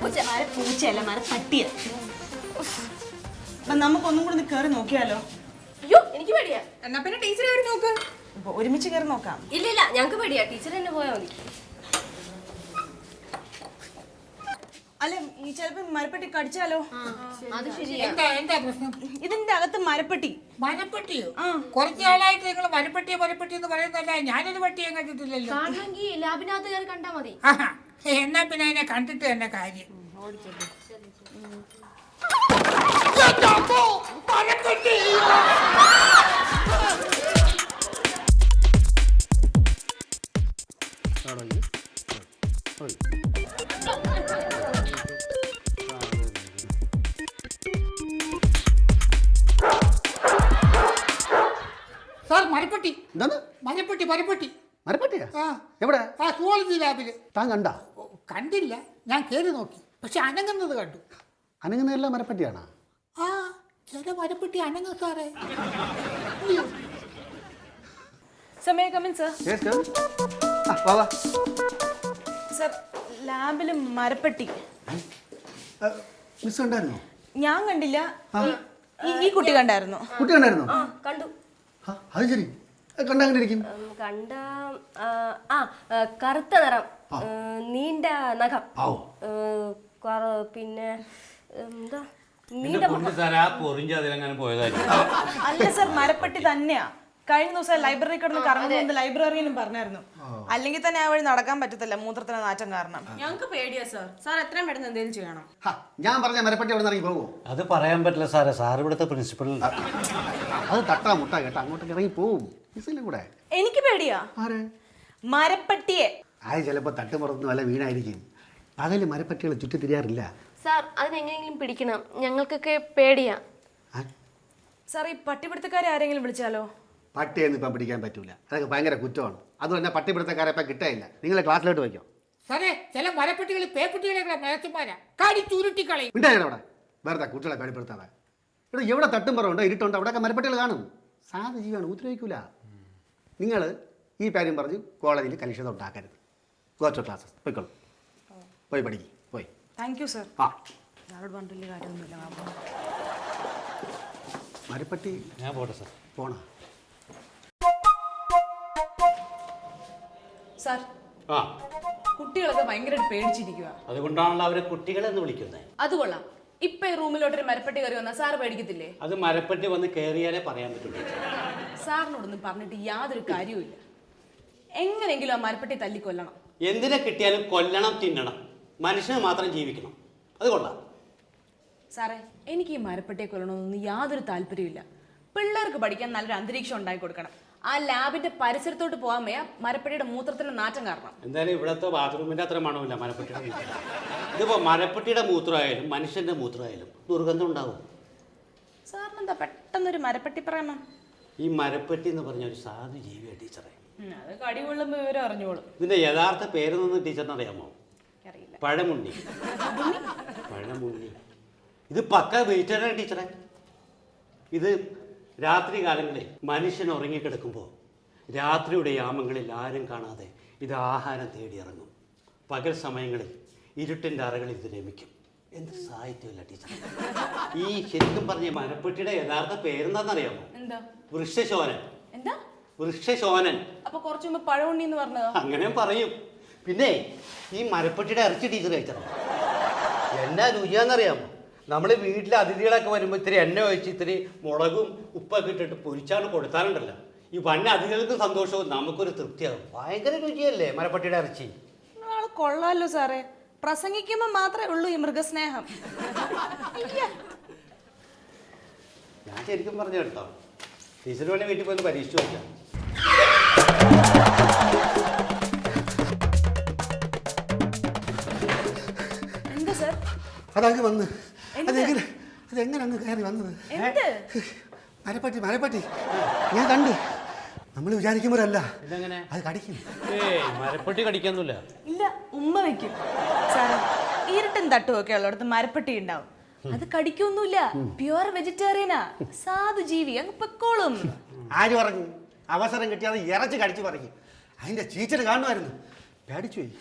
പൂച്ചയല്ല മരപ്പട്ടിയ. നമുക്കൊന്നും കൂടെ കയറി നോക്കിയാലോ? അയ്യോ എനിക്ക് പേടിയാ. എന്നാ പിന്നെ ടീച്ചർ കയറി നോക്ക്. ഒരുമിച്ച് കയറി നോക്കാം. ഇല്ല ഞങ്ങക്ക് പേടിയാ. ടീച്ചർ തന്നെ പോയാ മതി. അല്ല ഈ ചിലപ്പോ മരപ്പെട്ടി കടിച്ചാലോ? അത് ശരിയാ. എന്താ പ്രശ്നം? ഇതിന്റെ അകത്ത് മരപ്പെട്ടി. മരപ്പെട്ടിയോ? കുറച്ച് നാളായിട്ട് നിങ്ങൾ മരപ്പെട്ടി എന്ന് പറയുന്നല്ല. ഞാനൊരു പട്ടിയെ കണ്ടിട്ടില്ലല്ലോ. കാണണമെങ്കിൽ ലാബിനകത്ത് കയറി കണ്ടാ മതി. എന്നാ പിന്നെ അതിനെ കണ്ടിട്ട് തന്നെ കാര്യം. സാർ മരപ്പെട്ടി. മരപ്പെട്ടി മരപ്പെട്ടിയാ? എവിടെ? സുവോളജി ലാബില്. താൻ കണ്ടാ? കണ്ടില്ല, ഞാൻ കയറി നോക്കി. പക്ഷെ അനങ്ങുന്നത് കണ്ടു. അനങ്ങുന്നതെല്ലാം മരപ്പെട്ടിയാണോ? ചില മരപ്പെട്ടി അനങ്ങും സാറേ. സർ ലാബില് മരപ്പെട്ടി. മിസ് കണ്ടായിരുന്നോ? ഞാൻ കണ്ടില്ല. ഈ കുട്ടി കണ്ടായിരുന്നു. കുട്ടി കണ്ടായിരുന്നോ? കണ്ടു. അത് ശരി. കണ്ടങ്ങനെയിരിക്കും. കണ്ട കറുത്ത നിറം, നീണ്ട നഖം, പിന്നെ എന്താ അല്ല സർ മരപ്പെട്ടി തന്നെയാ. കഴിഞ്ഞ ദിവസം ലൈബ്രറി കിടന്ന് കറങ്ങുന്നത് ലൈബ്രറിയനും പറഞ്ഞായിരുന്നു. അല്ലെങ്കിൽ തന്നെ ആ വഴി നടക്കാൻ പറ്റത്തില്ല, മൂത്രത്തിന് നാറ്റം കാരണം. ഞങ്ങൾക്ക് പേടിയാ സാർ. സാർ എത്രയും പെട്ടെന്ന് എന്തെങ്കിലും ചെയ്യണം. ഞാൻ പറഞ്ഞ മരപ്പെട്ടി അവിടെ ഇറങ്ങി പോകുമോ? അത് പറയാൻ പറ്റില്ല സാറേ. സാർ ഇവിടുത്തെ പ്രിൻസിപ്പൽ. അത് തട്ടാ മുട്ടാ കേട്ടാ അങ്ങോട്ടേക്ക് ഇറങ്ങി പോവും. മിസ്സിന്റെ കൂടെ എനിക്ക് പേടിയാ മരപ്പട്ടിയെ. അത് ചിലപ്പോ തട്ടുപുറത്തുനിന്ന് വല്ല വീണായിരിക്കും. പകല് മരപ്പട്ടികൾ ചുറ്റി തിരിയാറില്ല. സാർ അതിനെങ്ങനെയെങ്കിലും പിടിക്കണം. ഞങ്ങൾക്കൊക്കെ പേടിയാ. സാർ ഈ പട്ടിപിടുത്തക്കാരെ ആരെങ്കിലും വിളിച്ചാലോ? പട്ടിയൊന്നും ഇപ്പം പിടിക്കാൻ പറ്റൂല. അതൊക്കെ ഭയങ്കര കുറ്റമാണ്. അതുകൊണ്ട് തന്നെ പട്ടിപിടുത്തക്കാരെ ഇപ്പം കിട്ടാനില്ല. നിങ്ങൾ ക്ലാസ്സിലോട്ട് വയ്ക്കോ. സാറേ ചില മരപ്പെട്ടികൾ പേപ്പട്ടികളെ മേച്ചന്മാരാ കാടി ചുരുട്ടിക്കളയും. ഉണ്ടായിരുന്നു അവിടെ വെറുതെ കുട്ടികളെ പേടിപ്പെടുത്താതെ. ഇവിടെ എവിടെ തട്ടും പുറമുണ്ടോ ഇരുട്ടുണ്ടോ അവിടെയൊക്കെ മരപ്പെട്ടികൾ കാണും. സാധ ജീവിയാണ്, ഉപദ്രവിക്കൂല. നിങ്ങൾ ഈ കാര്യം പറഞ്ഞ് കോളേജിൽ കലുഷിതം ഉണ്ടാക്കരുത്. Go to classes. പോയിക്കോളൂ, പോയി പഠിക്കും. പോയി. Thank you sir. ഞാനോട് പറഞ്ഞില്ല കാര്യമൊന്നുമില്ല. മരപ്പട്ടി ഞാൻ പോട്ടെ സാർ. പോണ സാർ കുട്ടികളൊക്കെ ഭയങ്കരമായിട്ട് പേടിച്ചിരിക്കുക. അതുകൊണ്ടാണല്ലോ അവരെ കുട്ടികളെന്ന് വിളിക്കുന്നത്. അത് കൊള്ളാം. ഇപ്പൊ ഈ റൂമിലോട്ടൊരു മരപ്പെട്ടി കയറി വന്നാൽ സാറ് പേടിക്കത്തില്ലേ? അത് മരപ്പെട്ടി വന്ന് കയറിയാലേ പറയാൻ പറ്റുള്ളൂ. സാറിനോടൊന്നും പറഞ്ഞിട്ട് യാതൊരു കാര്യവുമില്ല. എങ്ങനെയെങ്കിലും ആ മരപ്പെട്ടി തല്ലിക്കൊല്ലണം. എന്തിനെ കിട്ടിയാലും കൊല്ലണം, തിന്നണം. മനുഷ്യന് മാത്രം ജീവിക്കണം. അത് കൊള്ളാം. സാറേ എനിക്ക് ഈ മരപ്പെട്ടിയെ കൊല്ലണമെന്നൊന്നും യാതൊരു താല്പര്യമില്ല. പിള്ളേർക്ക് പഠിക്കാൻ നല്ലൊരു അന്തരീക്ഷം ഉണ്ടാക്കി കൊടുക്കണം. ആ ലാബിന്റെ പരിസരത്തോട്ട് പോകാൻ വയ്യ മരപ്പെട്ടിയുടെ മൂത്രത്തിന്റെ നാറ്റം കാരണം. എന്തായാലും ഇവിടുത്തെ ബാത്റൂമിന്റെ അത്ര മണമില്ല മരപ്പെട്ടിയുടെ. ഇതിപ്പോ മരപ്പെട്ടിയുടെ മൂത്രമായാലും മനുഷ്യന്റെ മൂത്രമായാലും ദുർഗന്ധം ഉണ്ടാവും. സാറിനെന്താ പെട്ടെന്നൊരു മരപ്പെട്ടി പ്രേമം? ഈ മരപ്പെട്ടി എന്ന് പറഞ്ഞ ഒരു സാധു ജീവിയാ ടീച്ചറെ. അത് കടി കൊള്ളുമ്പോ വിവരം അറിഞ്ഞോളൂ. ഇതിന്റെ യഥാർത്ഥ പേരെന്നൊന്നും ടീച്ചറിന് അറിയാമോ? അറിയില്ല. പഴമുണ്ണി. ഇത് പക്ക വെയിറ്റാണ് ടീച്ചറെ. ഇത് രാത്രി കാലങ്ങളിൽ മനുഷ്യൻ ഉറങ്ങിക്കിടക്കുമ്പോൾ രാത്രിയുടെ യാമങ്ങളിൽ ആരും കാണാതെ ഇത് ആഹാരം തേടിയിറങ്ങും. പകൽ സമയങ്ങളിൽ ഇരുട്ടിൻ്റെ അറകളിൽ ഇത് രമിക്കും. എന്ത് സാഹിത്യമില്ല ടീച്ചർ. ഈ ശരിക്കും പറഞ്ഞ മരപ്പെട്ടിയുടെ യഥാർത്ഥ പേരെന്താണെന്നറിയാമോ? എന്താ? വൃക്ഷശോനൻ. എന്താ? വൃക്ഷശോനൻ. അപ്പൊ കുറച്ചു മുമ്പ് പഴമുണ്ണി എന്ന് പറഞ്ഞതോ? അങ്ങനെ പറയും. പിന്നെ ഈ മരപ്പെട്ടിയുടെ ഇറച്ചി ടീച്ചർ കഴിച്ചോ? എന്നാ രുചിയാന്നറിയാമോ? നമ്മൾ വീട്ടിലെ അതിഥികളൊക്കെ വരുമ്പോൾ ഇത്തിരി എണ്ണ ഒഴിച്ച് ഇത്തിരി മുളകും ഉപ്പൊക്കെ ഇട്ടിട്ട് പൊരിച്ചാണ് കൊടുത്താലുണ്ടല്ലോ, ഈ വന്ന അതിഥികൾക്കും സന്തോഷവും നമുക്കൊരു തൃപ്തിയാകും. ഭയങ്കര രുചിയല്ലേ മരപ്പട്ടിയുടെ ഇറച്ചി? ആള് കൊള്ളാലോ സാറേ. പ്രസംഗിക്കുമ്പോൾ മാത്രമേ ഉള്ളൂ ഈ മൃഗസ്നേഹം. ഞാൻ ശരിക്കും പറഞ്ഞു കേട്ടോ. ടീച്ചർ വേണേ വീട്ടിൽ പോയി പരീക്ഷിച്ചു വയ്ക്കാം. എന്താ സാർ? അതങ്ങ് വന്ന് അതെങ്ങനെ അങ്ങ് കയറി വന്നത്? മരപ്പട്ടി ഞാൻ കണ്ട്. നമ്മൾ വിചാരിക്കുമ്പോഴല്ല അത് കടിക്കും. മരപ്പെട്ടി കടിക്കാന്നില്ല. ഇല്ല, ഉമ്മ വെക്കും സാറേ. ഇരുട്ടും തട്ടും ഒക്കെ ഉള്ളിടത്ത് മരപ്പെട്ടി ഉണ്ടാവും. അത് കടിക്കൊന്നുമില്ല. പ്യുവർ വെജിറ്റേറിയനാ, സാധു ജീവി. അങ്ങ് പൊക്കോളും. ആര് പറഞ്ഞു? അവസരം കിട്ടിയത് ഇറച്ചി കടിച്ചു പറയും. അതിന്റെ ചീച്ചൽ കാണുമായിരുന്നു. പേടിച്ചു പോയി.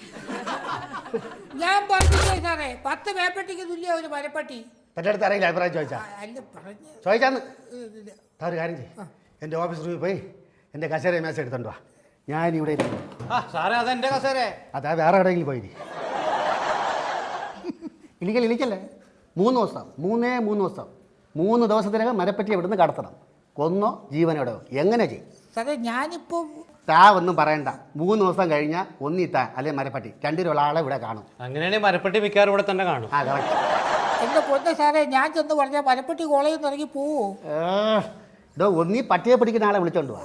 ഞാൻ പറഞ്ഞില്ലേ സാറേ 10 പേപ്പട്ടിക്ക് തുല്യ ഒരു മരപ്പട്ടി. എൻ്റെ അടുത്ത് അറിയില്ല അഭിപ്രായം ചോദിച്ചാ അല്ല പറഞ്ഞു ചോദിച്ചാന്ന് താ ഒരു കാര്യം ചെയ്യും എൻ്റെ ഓഫീസ് റൂമിൽ പോയി എൻ്റെ കസേര മേശ എടുത്തോണ്ട് വാ ഞാനിവിടെ ഇരിക്കുന്നു. സാറേ അതെന്റെ കസേരേ. അതാ വേറെ എവിടെയെങ്കിലും പോയി ഇരിക്കല്ലേ 3 ദിവസം 3 ദിവസം 3 ദിവസത്തിനകം മരപ്പറ്റി ഇവിടുന്ന് കടത്തണം. കൊന്നോ ജീവനോടെയോ എങ്ങനെ ചെയ്യും സാറേ ഞാനിപ്പോ താ ഒന്നും പറയണ്ട. 3 ദിവസം കഴിഞ്ഞാൽ ഒന്നിത്താ അല്ലെ മരപ്പട്ടി രണ്ടിലുള്ള ആളെ ഇവിടെ കാണും. അങ്ങനെയാണെങ്കിൽ മരപ്പെട്ടി മിക്കാറും ഇവിടെ തന്നെ കാണും. ആ കറക്റ്റ്. എന്റെ പൊന്നെ സാറേ ഞാൻ ചെന്ന് പറഞ്ഞാൽ മരപ്പട്ടി കോളേജിൽ നിന്ന് ഇറങ്ങി പോവോ? ഇതോ ഒന്നീ പട്ടിയെ പിടിക്കുന്ന ആളെ വിളിച്ചോണ്ട് പോവാ,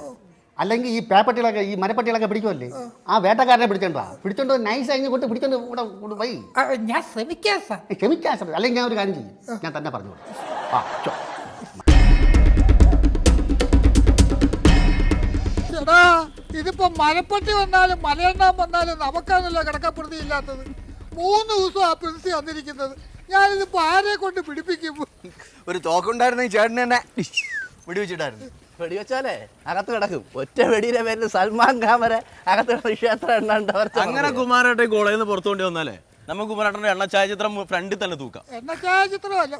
അല്ലെങ്കിൽ ഈ പേപ്പട്ടികളൊക്കെ ഈ മരപ്പട്ടികളൊക്കെ പിടിക്കുമല്ലേ ആ വേട്ടക്കാരനെ പിടിച്ചോണ്ട് പോവാ. പിടിച്ചോണ്ട് നൈസ് കഴിഞ്ഞ് കൊണ്ട് പിടിച്ചോണ്ട് ഇവിടെ പോയി ഞാൻ ശ്രമിക്കാം സാർ. ക്ഷമിക്കാൻ ശ്രമിക്കും. അല്ലെങ്കിൽ ഞാൻ ഒരു കാര്യം ചെയ്യും, ഞാൻ തന്നെ പറഞ്ഞു ആ ചോ. എടാ ഇതിപ്പോ മരപ്പട്ടി വന്നാലും മലയെണ്ണാൻ വന്നാലും നമുക്കാണല്ലോ കിടക്കപ്പെടുത്തി ഇല്ലാത്തത്. 3 ദിവസം ആ പ്രിൻസി വന്നിരിക്കുന്നത്. ഞാനിതിപ്പോ ആരെ കൊണ്ട് പിടിപ്പിക്കും? ഒരു തോക്കുണ്ടായിരുന്നെങ്കിൽ ചേട്ടൻ തന്നെ വെടിവെച്ചിട്ടായിരുന്നു. വെടിവെച്ചാലേ അകത്ത് കിടക്കും. ഒറ്റ വെടിയുടെ പേരിൽ സൽമാൻ ഖാൻ വരെ അകത്ത് ക്ഷേത്രം എണ്ണ. അങ്ങനെ കുമാരേട്ടൻ കോളേജിൽ നിന്ന് പുറത്തു കൊണ്ട് വന്നാലേ നമുക്ക് കുമാരേട്ടൻ്റെ എണ്ണ ഛായാചിത്രം ഫ്രണ്ടിൽ തന്നെ തൂക്കാം. എന്നെ ഛായാചിത്രമല്ല,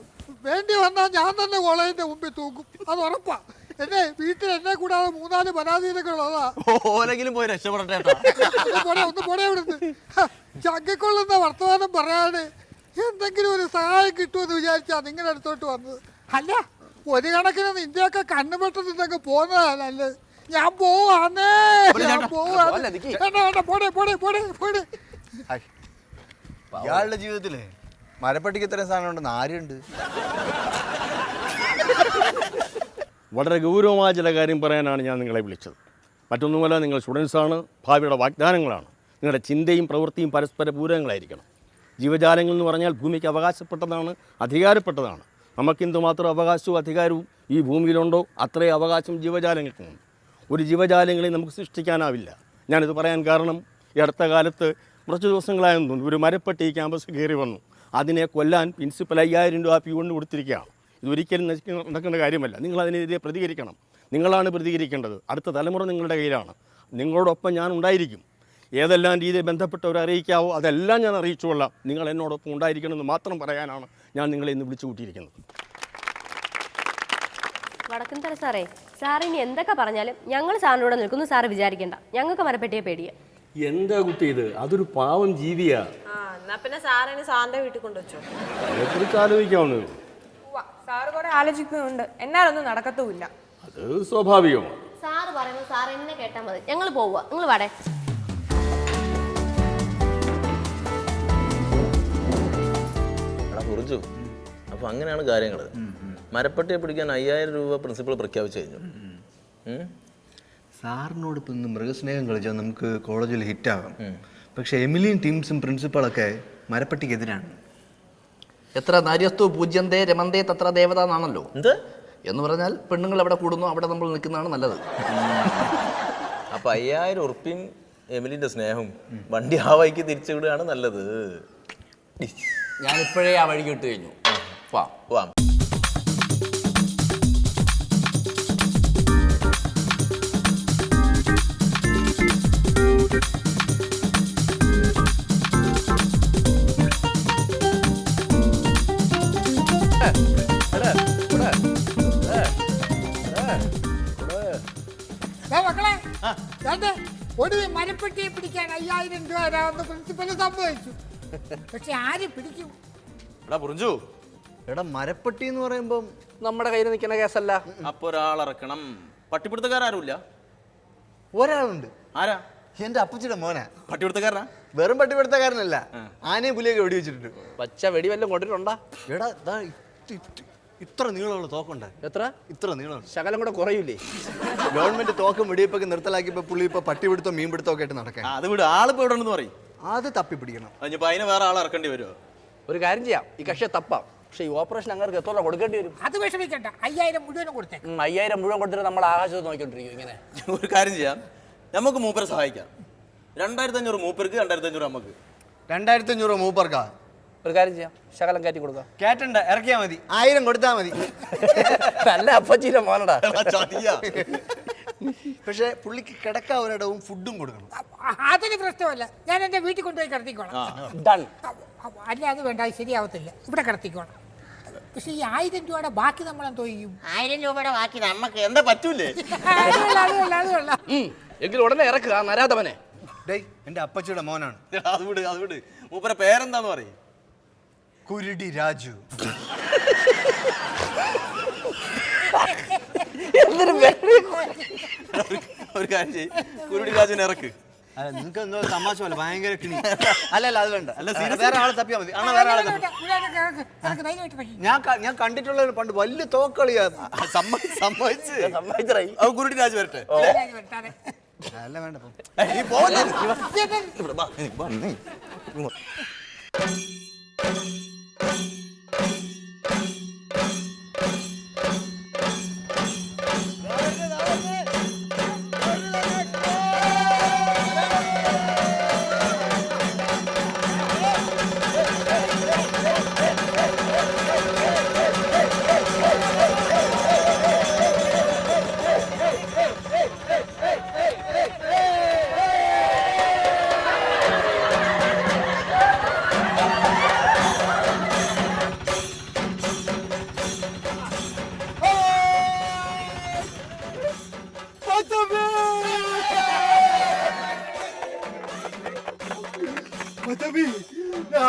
വേണ്ടി വന്നാൽ ഞാൻ തന്നെ കോളേജിന്റെ മുമ്പിൽ തൂക്കും, അത് ഉറപ്പാ. എന്നെ വീട്ടിൽ എന്നെ കൂടാതെ 3-4 പരാതികളാ. ഓലെങ്കിലും പോയി രക്ഷപ്പെടട്ടെ. ഒന്ന് പോടേ ഇവിടുന്ന്. ചങ്കിക്കൊള്ളുന്ന വർത്തമാനം പറയാതെ എന്തെങ്കിലും ഒരു സഹായം കിട്ടുമെന്ന് വിചാരിച്ചാ നിങ്ങളുടെ അടുത്തോട്ട് വന്നത്. അല്ല ഒരു കണക്കിന് നിന്റെയൊക്കെ കണ്ണുപെട്ട് നിന്നൊക്കെ പോകുന്നതാ നല്ലത്. ഞാൻ പോവാന്നേ, ഞാൻ പോവാ. പോടേ. ഇയാളുടെ ജീവിതത്തിലേ മരപ്പട്ടിക്ക് ഇത്രയും സാധനം ഉണ്ടെന്ന് ആരുണ്ട്? വളരെ ഗൗരവമായ ചില കാര്യം പറയാനാണ് ഞാൻ നിങ്ങളെ വിളിച്ചത്. മറ്റൊന്നുമല്ല, നിങ്ങൾ സ്റ്റുഡൻസാണ്, ഭാവിയുടെ വാഗ്ദാനങ്ങളാണ്. നിങ്ങളുടെ ചിന്തയും പ്രവൃത്തിയും പരസ്പര പൂരകങ്ങളായിരിക്കണം. ജീവജാലങ്ങൾ എന്ന് പറഞ്ഞാൽ ഭൂമിക്ക് അവകാശപ്പെട്ടതാണ്, അധികാരപ്പെട്ടതാണ്. നമുക്കെന്തുമാത്രം അവകാശവും അധികാരവും ഈ ഭൂമിയിലുണ്ടോ അത്രയും അവകാശം ജീവജാലങ്ങൾക്കുമുണ്ട്. ഒരു ജീവജാലങ്ങളെ നമുക്ക് സൃഷ്ടിക്കാനാവില്ല. ഞാനിത് പറയാൻ കാരണം ഈ അടുത്ത കാലത്ത് കുറച്ച് ദിവസങ്ങളായെന്ന് തോന്നുന്നു ഒരു മരപ്പട്ടി ഈ ക്യാമ്പസ് കയറി വന്നു. അതിനെ കൊല്ലാൻ പ്രിൻസിപ്പൽ 5000 രൂപ ഫീ കൊണ്ട് കൊടുത്തിരിക്കുകയാണ്. ഇതൊരിക്കലും നടക്കുന്ന കാര്യമല്ല. നിങ്ങൾ അതിനെതിരെ പ്രതികരിക്കണം. നിങ്ങളാണ് പ്രതികരിക്കേണ്ടത്. അടുത്ത തലമുറ നിങ്ങളുടെ കയ്യിലാണ്. നിങ്ങളോടൊപ്പം ഞാൻ ഉണ്ടായിരിക്കും. ഏതെല്ലാം രീതിയിൽ ബന്ധപ്പെട്ടവരെ അറിയിക്കാവോ അതെല്ലാം ഞാൻ അറിയിച്ചുകൊള്ളാം. നിങ്ങൾ എന്നോടൊപ്പം ഉണ്ടായിരിക്കണമെന്ന് മാത്രം പറയാനാണ് ഞാൻ നിങ്ങളെ ഇന്ന് വിളിച്ചു കൂട്ടിയിരിക്കുന്നത്. വടക്കൻതല സാറേ, സാറിനി എന്തൊക്കെ പറഞ്ഞാലും ഞങ്ങൾ സാറിനോട് നിൽക്കുന്നു സാറ് വിചാരിക്കേണ്ട. ഞങ്ങൾക്ക് മരപ്പെട്ടിയെ പേടിയാ. എന്താ കുട്ടി ഇത്? അതൊരു പാവം ജീവിയാ. എന്നാ പിന്നെ സാറിന് സാറിന്റെ വീട്ടിൽ കൊണ്ടുവച്ചോ. അതിനെക്കുറിച്ച് ആലോചിക്കാവുന്നത്. സാറ് കുറെ ആലോചിക്കുന്നുണ്ട്, എന്നാലൊന്നും നടക്കത്തുമില്ല. അത് സ്വാഭാവികമാണ്. സാറ് പറയുന്നത് സാർ എന്നെ കേട്ടാൽ മതി. ഞങ്ങൾ പോവുക, നിങ്ങൾ വാടേ. എടാ കുറിച്ചു, അപ്പൊ അങ്ങനെയാണ് കാര്യങ്ങൾ. മരപ്പട്ടിയെ പിടിക്കാൻ 5000 രൂപ പ്രിൻസിപ്പൾ പ്രഖ്യാപിച്ചു കഴിഞ്ഞു. സാറിനോട് ഇപ്പം ഇന്ന് മൃഗസ്നേഹം കളിച്ചാൽ നമുക്ക് കോളേജിൽ ഹിറ്റാവാം. പക്ഷെ എമിലിയും ടീംസും പ്രിൻസിപ്പളൊക്കെ മരപ്പട്ടിക്കെതിരാണ്. എത്ര നാര്യസ്തു പൂജ്യന്തേ രമന്തേ തത്ര ദേവത എന്നാണല്ലോ. എന്ത് എന്ന് പറഞ്ഞാൽ പെണ്ണുങ്ങൾ എവിടെ കൂടുന്നു അവിടെ നമ്മൾ നിൽക്കുന്നതാണ് നല്ലത്. അപ്പൊ 5000 ഉറുപ്പിയും എമിലിന്റെ സ്നേഹവും വണ്ടി ആ വഴിക്ക് തിരിച്ചു വിടുകയാണ് നല്ലത്. ഞാനിപ്പോഴേ ആ വഴിക്ക് ഇട്ട് കഴിഞ്ഞു. പോവാം. മക്കളെ ഒരു മരപ്പെട്ടിയെ പിടിക്കാൻ 5000 രൂപ തരാമെന്ന് പ്രിൻസിപ്പല് സമ്മതിച്ചു. പക്ഷെ ആര് പിടിക്കും? എടാ മരപ്പട്ടി എന്ന് പറയുമ്പം നമ്മുടെ കയ്യിൽ നിൽക്കുന്ന കേസല്ല. അപ്പൊ ഒരാളിറക്കണം. പട്ടിപ്പിടുത്തക്കാരുമില്ല. ഒരാളുണ്ട്. ആരാ? എന്റെ അപ്പച്ചിയുടെ മോനാ. പട്ടിപിടുത്തക്കാരനാ? വെറും പട്ടിപിടുത്തക്കാരനല്ല, ആനയും പുലിയൊക്കെ വെടിവെച്ചിട്ടുണ്ട്. പച്ച വെടി വല്ലതും കൊണ്ടിട്ടുണ്ടാ? എടാ ഇത്ര നീളമുള്ള തോക്കുണ്ട്. എത്ര? ഇത്ര നീളം. ശകലം കൂടെ കുറയൂലേ? ഗവൺമെന്റ് തോക്കും വെടിവെപ്പൊക്കെ നിർത്തലാക്കിയപ്പോ പുള്ളി ഇപ്പൊ പട്ടിപിടുത്തോ മീൻപിടുത്തോ ഒക്കെ ആയിട്ട് നടക്കാൻ. അത് വിട്, ആളിപ്പോ എവിടെ ഉണ്ടെന്ന് പറയും. അത് തപ്പിപ്പിടിക്കണം. അതിപ്പോ അതിന് വേറെ ആളെ ഇറക്കേണ്ടി വരുമോ? ഒരു കാര്യം ചെയ്യാം, ഈ കക്ഷിയെ തപ്പാം. പക്ഷേ ഈ ഓപ്പറേഷൻ അങ്ങനെ എത്ര കൊടുക്കേണ്ടി വരും? അത് വിഷമിക്കണ്ട, 5000 മുഴുവനും കൊടുത്തേ. 5000 മുഴുവൻ കൊടുത്തിട്ട് നമ്മൾ ആകാശത്ത് നോക്കിക്കൊണ്ടിരിക്കും ഇങ്ങനെ. ഒരു കാര്യം ചെയ്യാം, നമുക്ക് മൂപ്പരെ സഹായിക്കാം. 2500 മൂപ്പർക്ക്, 2500 നമുക്ക്. 2500 മൂപ്പർക്കാ? ഒരു കാര്യം ചെയ്യാം, ശകലം കയറ്റി കൊടുക്കാം. കേട്ടണ്ട, ഇറക്കിയാ മതി. 1000 കൊടുത്താ മതി. നല്ല അപ്പച്ചീരെ മോനടാ. പക്ഷെ പുള്ളിക്ക് കിടക്കാൻ ഒരിടവും ഫുഡും കൊടുക്കണം. അതിന് പ്രശ്നമല്ല, ഞാൻ എന്റെ വീട്ടിൽ കൊണ്ടുപോയി കിടത്തിക്കോളാം. ഡൺ. അല്ല അത് വേണ്ട, അത് ശരിയാവത്തില്ല, ഇവിടെ കിടത്തിക്കോണം. പക്ഷെ ഈ 1000 രൂപയുടെ ബാക്കി നമ്മളെന്തോ ചെയ്യും? 1000 രൂപയുടെ ബാക്കി നമുക്ക് എന്താ പറ്റൂലേ? അതുകൊള്ള എങ്കിൽ ഉടനെ ഇറക്കുക ആ നരാധവനെ. ഡേയ് എൻ്റെ അപ്പച്ചിയുടെ മോനാണ്. അത് വിട് മൂപ്പരെ പേരെന്താന്ന് പറയും? കുരുടി രാജു. ഒരു കാര്യം ചെയ്യ്, കുരുടി രാജുവിനെ ഇറക്ക്. അല്ല നിങ്ങൾക്ക് എന്തോ തമാശ പോലെ ഭയങ്കര കിണി. അല്ല അത് വേണ്ട. അല്ല വേറെ ആളെ തപ്പിയാൽ മതി. വേറെ ആളെ ഞാൻ കണ്ടിട്ടുള്ള പണ്ട് വലിയ തോക്കളിയാ. സമ്മതിച്ചേ കുരുടി രാജു വരട്ടെ. അല്ല വേണ്ട. നീ പോവല്ലേ?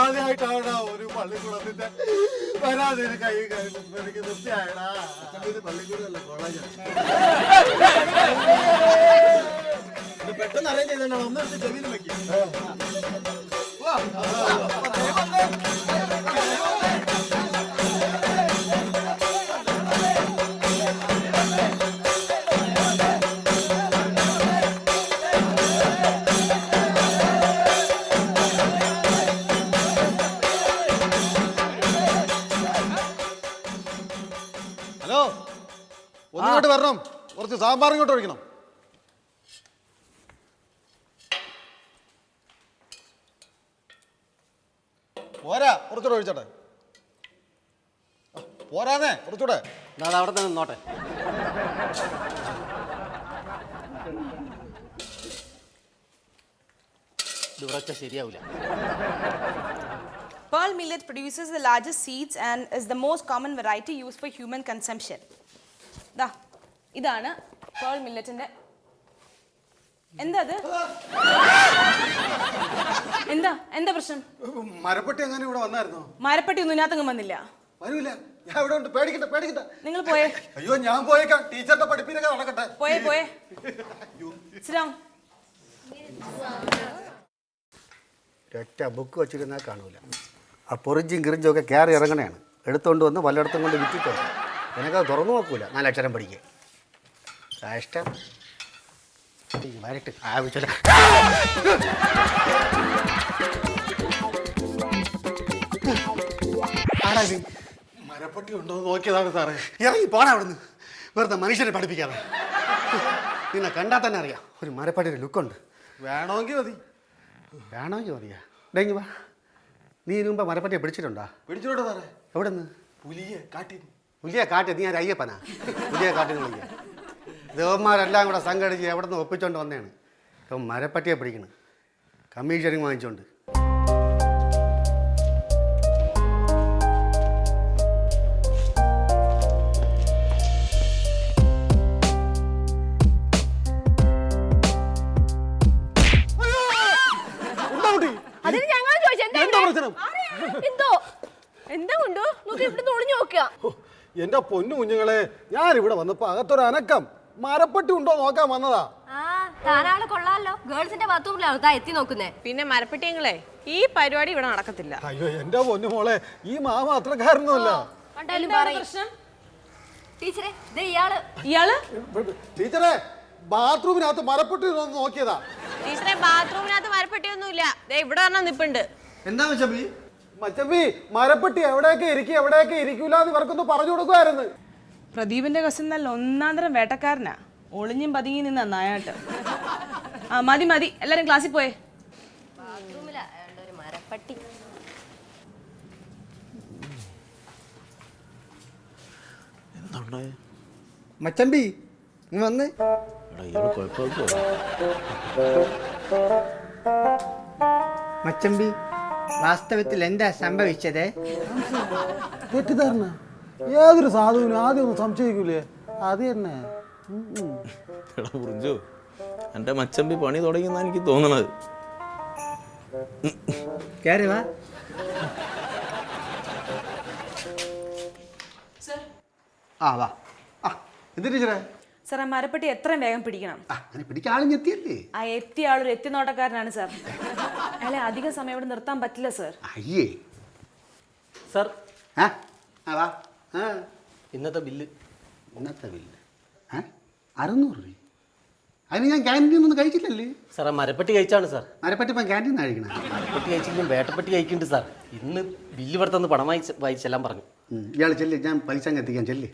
ആദ്യമായിട്ടാണ് ഒരു പള്ളിക്കൂടത്തിന്റെ വരാതിന് കൈ എനിക്ക് നിർത്തിയായടാ. പള്ളിക്കൂടമല്ല, കോളേജാണ്. പെട്ടെന്ന് അറേഞ്ച് ചെയ്തോ, ഒന്നെടുത്ത് ചെവിയിൽ വെക്കും. ഹലോ, ഒന്നിങ്ങോട്ട് വരണം, കുറച്ച് സാമ്പാർ ഇങ്ങോട്ട് ഒഴിക്കണം. പോരാ, കുറച്ചുകൂടെ ഒഴിച്ചോട്ടെ. പോരാന്നേ, കുറച്ചുകൂടെ. അത് അവിടെ തന്നെ നിന്നോട്ടെ. ഇത് ഉറച്ച ശരിയാവില്ല. Pearl millet produces the largest seeds and is the most common variety used for human consumption. ദാ ഇതാണ് പേൾ മില്ലറ്റിന്റെ. എന്താ അത്? എന്താ പ്രശ്നം? മരപ്പെട്ടി എങ്ങനെ ഇവിടെ വന്നായിരുന്നോ? മരപ്പെട്ടി ഒന്നും ഇതിനകത്തങ്ങ് വന്നില്ല. വരൂല, ഞാൻ ഇവിടെ ഉണ്ട്. പേടിക്കട്ടെ. നിങ്ങൾ പോയേ. അയ്യോ, ഞാൻ പോയേക്കാം. ടീച്ചറിന്റെ പഠിപ്പിനൊക്കെ നടക്കട്ടെ. പോയേ. Sit down. ഒറ്റ ബുക്ക് വെച്ചിരുന്നാൽ കാണൂല. ആ പൊറിഞ്ചും കിറിഞ്ചും ഒക്കെ കയറി ഇറങ്ങണയാണ്. എടുത്തുകൊണ്ട് വന്ന് പലയിടത്തും കൊണ്ട് വിറ്റിട്ടോ. എനിക്കത് തുറന്നു നോക്കൂല. 4 അക്ഷരം പഠിക്കുക. കഷ്ടം. വരട്ട് ആവശ്യമില്ല. ആരാത്? മരപ്പട്ടി ഉണ്ടോ നോക്കിയതാണ് സാറേ. ഇറങ്ങി പോണ അവിടുന്ന്. വെറുതെ മനുഷ്യനെ പഠിപ്പിക്കാതെ. നിന്നെ കണ്ടാൽ തന്നെ അറിയാം ഒരു മരപ്പട്ടിയുടെ ലുക്കുണ്ട്. വേണമെങ്കിൽ മതിയാ. ഡെങ്കി വാ. നീ ഇതിനു മുമ്പ് മരപ്പട്ടിയെ പിടിച്ചിട്ടുണ്ടോ? പിടിച്ചിട്ടുണ്ടോ സാറേ? എവിടെ നിന്ന്? പുലിയെ കാട്ടി. നീ ആര് അയ്യപ്പനാ? പുലിയെ കാട്ടി വിളിക്കുക. ദേവന്മാരെല്ലാം കൂടെ സംഘടിച്ച് എവിടെ നിന്ന് ഒപ്പിച്ചോണ്ട് വന്നതാണ്. ഇപ്പം മരപ്പട്ടിയെ പിടിക്കണം, കമ്മീഷനിങ് വാങ്ങിച്ചോണ്ട്. എന്റെ പൊന്നു കുഞ്ഞുങ്ങളെ, ഞാൻ ഇവിടെ വന്നപ്പോ അകത്തൊരു അനക്കം. മരപ്പട്ടി ഉണ്ടോ നോക്കാൻ വന്നതാ. കൊള്ളാലോ, ഗേൾസിന്റെ ബാത്റൂമിലാണ് എത്തി നോക്കുന്നേ. പിന്നെ മരപ്പെട്ടിയങ്ങളെ, ഈ പരിപാടി ഇവിടെ നടക്കത്തില്ല. അയ്യോ എന്റെ പൊന്നു മോളെ, ഈ മാമ അത്രക്കാരനല്ല. ടീച്ചറെ, ടീച്ചറെ, ബാത്റൂമിനകത്ത് മരപ്പട്ടി നോക്കിയതാ. ടീച്ചറെ, ബാത്റൂമിനകത്ത് മരപ്പെട്ടിയൊന്നുമില്ല. ഇവിടെ പറഞ്ഞാൽ നിപ്പുണ്ട്. എന്താ മച്ചമ്പി, മരപ്പെട്ടി എവിടെയൊക്കെ ഇരിക്കൂല എന്ന് ഇവർക്കൊന്ന് പറഞ്ഞു കൊടുക്കുമായിരുന്നു. പ്രദീപിന്റെ കസിൻ നല്ല ഒന്നാന്തരം വേട്ടക്കാരനാ. ഒളിഞ്ഞും പതുങ്ങി നിന്ന നായാട്ട്. മതി, എല്ലാരും ക്ലാസ്സിൽ പോയേ. മരപ്പട്ടി. മച്ചമ്പി നീ വന്നേ. മച്ചമ്പി വാസ്തവത്തിൽ എന്താ സംഭവിച്ചത്? തെറ്റിദ്ധാരണ. ഏതൊരു സാധുവിനും ആദ്യം ഒന്ന് സംശയിക്കൂലേ? അത് തന്നെ. എടാ പുറിഞ്ചു, എൻ്റെ മച്ചമ്പി പണി തുടങ്ങിയെന്നാണ് എനിക്ക് തോന്നണത്. കേറി വാ. ആ വാ. ആ എന്ത് ടീച്ചറേ? സാർ ആ മരപ്പെട്ടി എത്രയും വേഗം പിടിക്കണം. അങ്ങനെ പിടിക്കാൻ ആളിഞ്ഞ് എത്തിയല്ലേ? ആ എത്തിയ ആളൊരു എത്തിനോട്ടക്കാരനാണ് സാർ. അയാളെ അധിക സമയം ഇവിടെ നിർത്താൻ പറ്റില്ല സാർ. അയ്യേ സാർ ആ ആ വാ. ആ ഇന്നത്തെ ബില്ല്. ഇന്നത്തെ ബില്ല് 600 രൂപ. അതിന് ഞാൻ ക്യാൻറ്റീനിൽ ഒന്നും കഴിച്ചില്ലല്ലേ? സാർ ആ മരപ്പെട്ടി കഴിച്ചാണ് സാർ. മരപ്പറ്റി ഇപ്പം ക്യാൻറ്റീൻ കഴിക്കണം. മരപ്പെട്ടി കഴിച്ചിട്ടും വേട്ടപ്പെട്ടി കഴിക്കുന്നുണ്ട് സാർ. ഇന്ന് ബില്ല് ഇവിടെ തന്ന് പണം വായിച്ചെല്ലാം പറഞ്ഞു. ഇയാൾ ചെല്ല്, ഞാൻ പൈസ അങ്ങ് എത്തിക്കാൻ ചെല്ല്.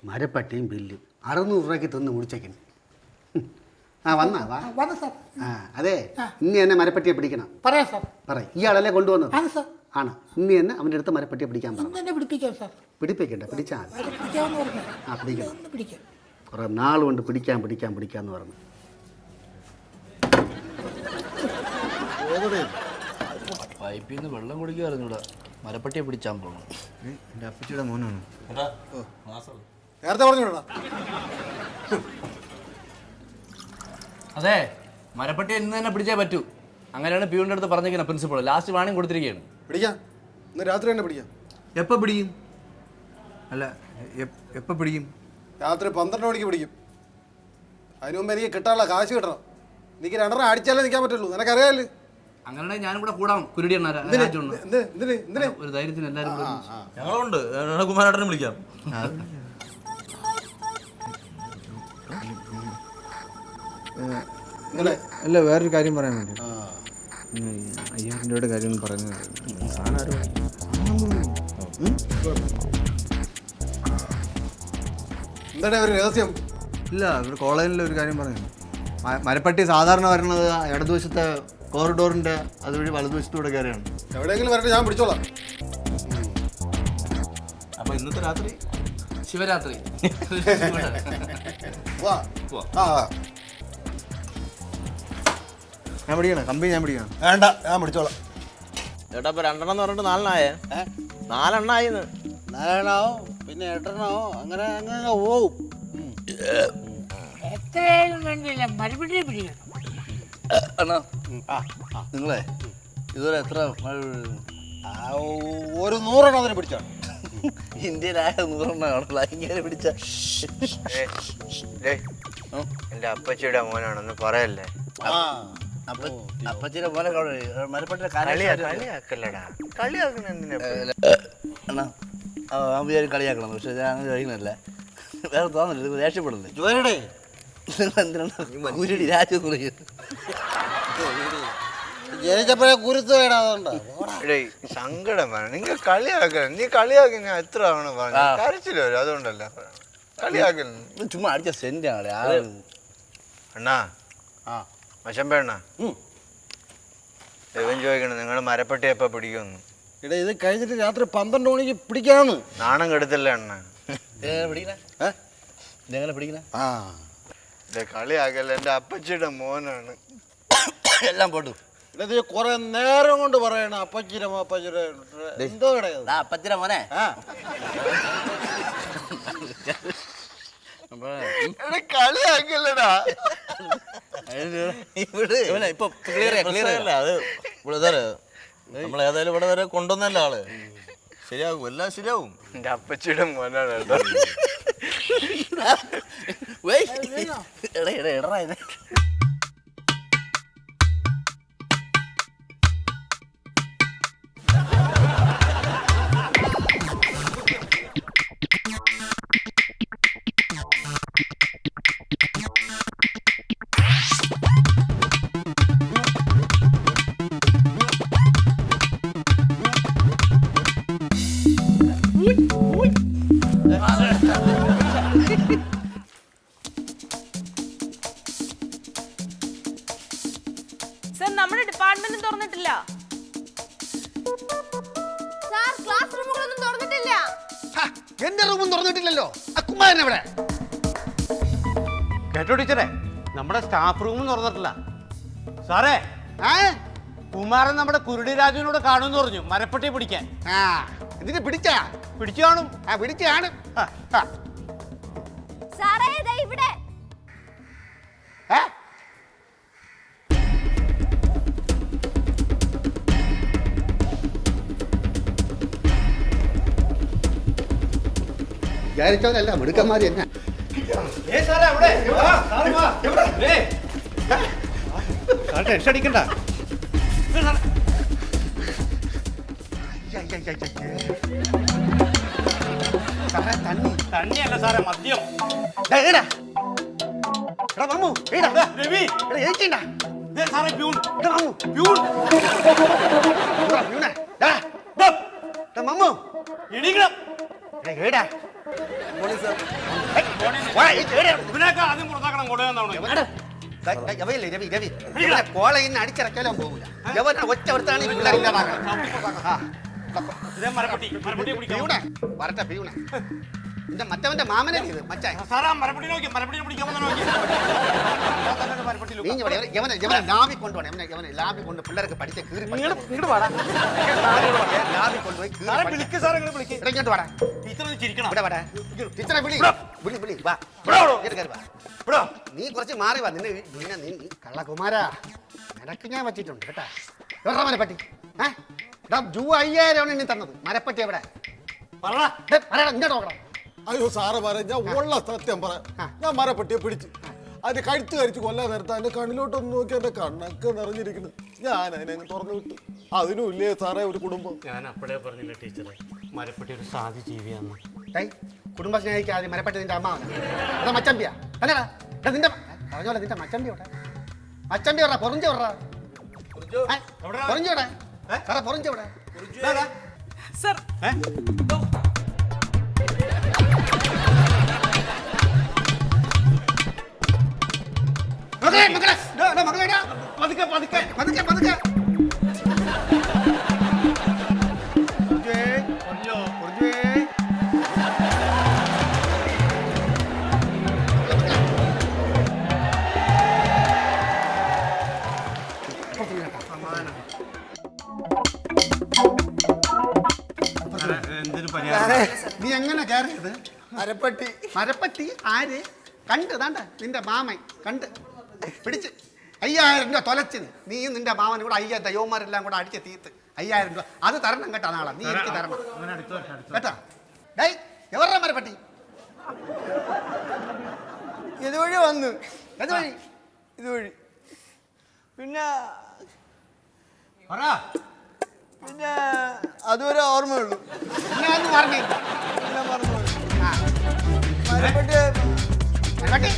മരപ്പട്ടിയും ബില്ലും 600 രൂപയ്ക്ക് തിന്ന് മുടിച്ചേക്കുന്നു. ആ വന്നാ വാ. വന്നു സാർ. ആ അതെ, ഇനി എന്നെ മരപ്പട്ടിയെ പിടിക്കണം. പറയാം സാർ. പറയും ഇയാളല്ലേ കൊണ്ടുവന്നത്? ആണ് സാർ. ആണ്. ഇനി തന്നെ അവൻ്റെ അടുത്ത് മരപ്പട്ടിയെ പിടിക്കാൻ പറഞ്ഞു. തന്നെ പിടിപ്പിക്കാം സാർ. പിടിപ്പിക്കണ്ട, പിടിച്ചാൽ മതി. അത് പിടിക്കാമെന്ന് പറഞ്ഞു. ആ പിടിക്കണം. ഒന്ന് പിടിക്കാം. കുറേ നാളുകൊണ്ട് പിടിക്കാമെന്ന് പറഞ്ഞു. പൈപ്പിൽ നിന്ന് വെള്ളം കുടിക്കുമായിരുന്നൂടാ, മരപ്പട്ടിയെ പിടിച്ചാൻ പോകണം. എൻ്റെ അപ്പച്ചിയുടെ മോനാണ്. നേരത്തെ പറഞ്ഞോടാ. അതെ, മരപ്പട്ടിയെ ഇന്ന് തന്നെ പിടിച്ചേ പറ്റൂ. അങ്ങനെയാണ് പ്യൂണിൻ്റെ അടുത്ത് പറഞ്ഞിരിക്കുന്നത് പ്രിൻസിപ്പൾ. ലാസ്റ്റ് വാണിംഗ് കൊടുത്തിരിക്കുകയാണ്. പിടിക്കാം, ഇന്ന് രാത്രി തന്നെ പിടിക്കാം. എപ്പോൾ പിടിക്കും? അല്ല, എപ്പോൾ പിടിക്കും? രാത്രി 12 മണിക്ക് പിടിക്കും. അതിന് മുമ്പ് എനിക്ക് കിട്ടാനുള്ള കാശ് കിട്ടണം. എനിക്ക് 2.5 അടിച്ചാലേ നിൽക്കാൻ പറ്റുള്ളൂ, നിനക്കറിയാമല്ലോ. അങ്ങനെയാണെങ്കിൽ ഞാനും കൂടെ കൂടാം. കുരുടി ഒരു ധൈര്യത്തിന് എല്ലാവരും കൂടെ ഒരുമിച്ച്. ഞങ്ങളുണ്ട്, കുമാരേട്ടനെ വിളിക്കാം. അല്ല, വേറൊരു കാര്യം പറയാൻ വേണ്ടി 5000 രൂപയുടെ കാര്യം പറയുന്നത്. എന്താണ് ഒരു രഹസ്യം? ഇല്ല, ഇവിടെ കോളേജിലെ ഒരു കാര്യം പറഞ്ഞു. മരപ്പട്ടി സാധാരണ വരുന്നത് ഇടതുവശത്തെ കോറിഡോറിൻ്റെ അതുവഴി വലതുവശത്തൂടെ കയറിയാണ്. എവിടെയെങ്കിലും വരട്ടെ, ഞാൻ പിടിച്ചോളാം. അപ്പൊ ഇന്നത്തെ രാത്രി ശിവരാത്രി. വാ. ആ ഞാൻ പിടിക്കണം, കമ്പനി ഞാൻ പിടിക്കണം. വേണ്ട, ഞാൻ പിടിച്ചോളാം. ചേട്ടാ ഇപ്പൊ 2 എന്ന് പറഞ്ഞിട്ട് 4 ആയേ? 4 ആയിന്ന്. 4 പിന്നെ 8 അങ്ങനെ അങ്ങനെ പോവും. എത്രയായാലും വേണ്ടിയില്ല, മരപ്പെട്ടിയെ പിടിക്കണം. അണ്ണാ, നിങ്ങളെ ഇതുവരെ എത്ര ഒരു 100 അതിനെ പിടിച്ചാണ്. ഇന്ത്യയിലായ 100 കാണുള്ള ഇങ്ങനെ പിടിച്ച. എൻ്റെ അപ്പച്ചിയുടെ മോനാണെന്ന് പറയല്ലേ. അപ്പച്ചിയുടെ പോലെ മരപ്പട്ടിയുടെ കളിയാക്കല്ലടാ. കളിയാക്കണ എന്തിനാ? അണ്ണാ, ഞാൻ വിചാരിക്കും കളിയാക്കണം, പക്ഷെ ഞാൻ കഴിയുന്നല്ല. വേറെ തോന്നില്ല, ദേഷ്യപ്പെടല്ലേ? എന്തിനാണ് കുരുടി രാജു ജനിച്ചപ്പോഴേ കുരുത്ത് വേടാതുകൊണ്ട് സങ്കടം വേണം. നിങ്ങൾ കളിയാക്കണം. നീ കളിയാക്കി ഞാൻ എത്ര തവണ പറഞ്ഞു. കരച്ചില്ല വരും, അതുകൊണ്ടല്ല കളിയാക്കൽ. ചുമ്മാ അടിച്ച സെന്റാണ് അണ്ണാ. മശമ്പേണ്ണ ദൈവം ചോദിക്കണം, നിങ്ങൾ മരപ്പെട്ടി എപ്പോൾ പിടിക്കുമെന്ന്. ഇട ഇത് കഴിഞ്ഞിട്ട് രാത്രി 12 മണിക്ക് പിടിക്കാന്ന്. നാണം കെടുത്തല്ലേ അണ്ണ? ഇതെങ്ങനെ പിടിക്കണേ? ഇത് കളിയാക്കല്ല, എൻ്റെ അപ്പച്ചിയുടെ മോനാണ്. എല്ലാം പോട്ടു. ഇത് കുറെ നേരം കൊണ്ട് പറയണ അപ്പച്ചിയുടെ എന്തോ അപ്പച്ചിയുടെ മോനെ. കളിയാക്കല്ലടാ. ഇപ്പൊ ക്ലിയർ അത് നമ്മൾ ഏതായാലും ഇവിടെ വരെ കൊണ്ടുവന്നല്ല ആള്. ശരിയാകും, എല്ലാം ശരിയാവും. എൻ്റെ അപ്പച്ചിയുടെ മോനാണ് കേട്ടോ. സാർ നമ്മുടെ ഡിപ്പാർട്ട്മെന്റ് തുറന്നിട്ടില്ല. സാർ ക്ലാസ് റൂമുകളൊന്നും തുറന്നിട്ടില്ല. എന്റെ റൂമും തുറന്നിട്ടില്ലല്ലോ. കുമാരൻ എവിടെ? കേട്ടോ ടീച്ചറെ, നമ്മുടെ സ്റ്റാഫ് റൂമും തുറന്നിട്ടില്ല. സാറേ, കുമാരൻ നമ്മുടെ കുരുടി രാജുവിനോട് കാണുമെന്ന് പറഞ്ഞു മരപ്പെട്ടി പിടിക്കാൻ. ആ ഇതിന് പിടിച്ചു കാണും. പിടിച്ചു കാണും. സാറേ ദേ ഇവിടെ. വിചാരിച്ചവരല്ല മിടുക്കന്മാര് തന്നെ. ടെൻഷൻ അടിക്കണ്ട. തണ്ണിയല്ല സാറേ, മദ്യം. രവി സാറേ, പ്യൂൺ. മമ്മു എണീക്കണം. ഇവനെയൊക്കെ ആദ്യം പുറത്താക്കണം. കൊണ്ടുവന്നാണോ രവി രവി രവി കോളേജിൽ നിന്ന് അടിച്ചിറക്കാലും പോകില്ല. യവന ഒറ്റ ഒരുത്താണ് ഈ പിള്ളേർ വരട്ടെ പീയൂണ. എന്റെ മറ്റവന്റെ മാമനെ ഇത് മച്ചാൻ ലാബി കൊണ്ടുപോകണം. യവനെ ലാബി കൊണ്ട് പിള്ളേർക്ക് പഠിച്ച കീറി ലാബി കൊണ്ടുപോയി ഇങ്ങോട്ട് വാടാ. ഇവിടെ വാടാ. ടീച്ചറെ വിളി വിളി വിളി വാ. നീ കുറച്ച് മാറി വാ. നിന്നെ നീ കള്ളകുമാരാ, നിനക്ക് ഞാൻ പറ്റിയിട്ടുണ്ട് കേട്ടാ. എവിടെ മരപ്പട്ടി? ജൂ 5000 ഇനി തന്നത്. മരപ്പട്ടി എവിടെ? ഇങ്ങോട്ട് നോക്കണം. അയ്യോ സാറ് പറ, ഞാൻ ഉള്ള സത്യം പറ. ഞാൻ മരപ്പട്ടിയെ പിടിച്ച് അതിന്റെ കഴുത്ത് കരിച്ച് കൊല്ലാൻ നേരത്തെ അതിന്റെ കണ്ണിലോട്ടൊന്ന് നോക്കി എന്റെ കണ്ണൊക്കെ നിറഞ്ഞിരിക്കുന്നു. ഞാൻ അതിനെ തുറന്നു വിട്ടു. അതിനും ഇല്ലേ സാറേ ഒരു കുടുംബം. ഞാൻ അപ്പോഴേ പറഞ്ഞില്ല ടീച്ചറെ, മരപ്പട്ടി ഒരു സാധി ജീവിയാന്ന്. കുടുംബ സ്നേഹിക്കാതെ മരപ്പട്ടി നിന്റെ അമ്മ അതാ മച്ചമ്പിയാ അല്ലടാ. നിന്റെ പറഞ്ഞോളെ നിന്റെ മച്ചമ്പി വിടാ. മച്ചമ്പി വിടാ. പൊറിഞ്ചു വിടാ. പൊറിഞ്ചു വിടാ. സാറേ പൊറിഞ്ചു വിടാ. നീ എങ്ങനെ കയറിയത്? മരപ്പട്ടി. മരപ്പട്ടി ആര് കണ്ട്? താണ്ട നിന്റെ മാമൻ കണ്ട് പിടിച്ച് 5000 രൂപ തൊലച്ച് നീ നിന്റെ മാമൻ കൂടെ 5000 ദൈവന്മാരെല്ലാം കൂടെ അടിച്ച് തീർത്ത് 5000 രൂപ അത് തരണം കേട്ടാ. നാളെ നീ എനിക്ക് തരണം കേട്ടാ. ഡേയ് എവരുടെ മരപ്പട്ടി? ഇതുവഴി വന്നു. ഏതുവഴി? ഇതുവഴി. പിന്നെ പിന്നെ അതുവരെ ഓർമ്മയുള്ളൂ. ഞാൻ പറഞ്ഞില്ല. മരപ്പട്ടി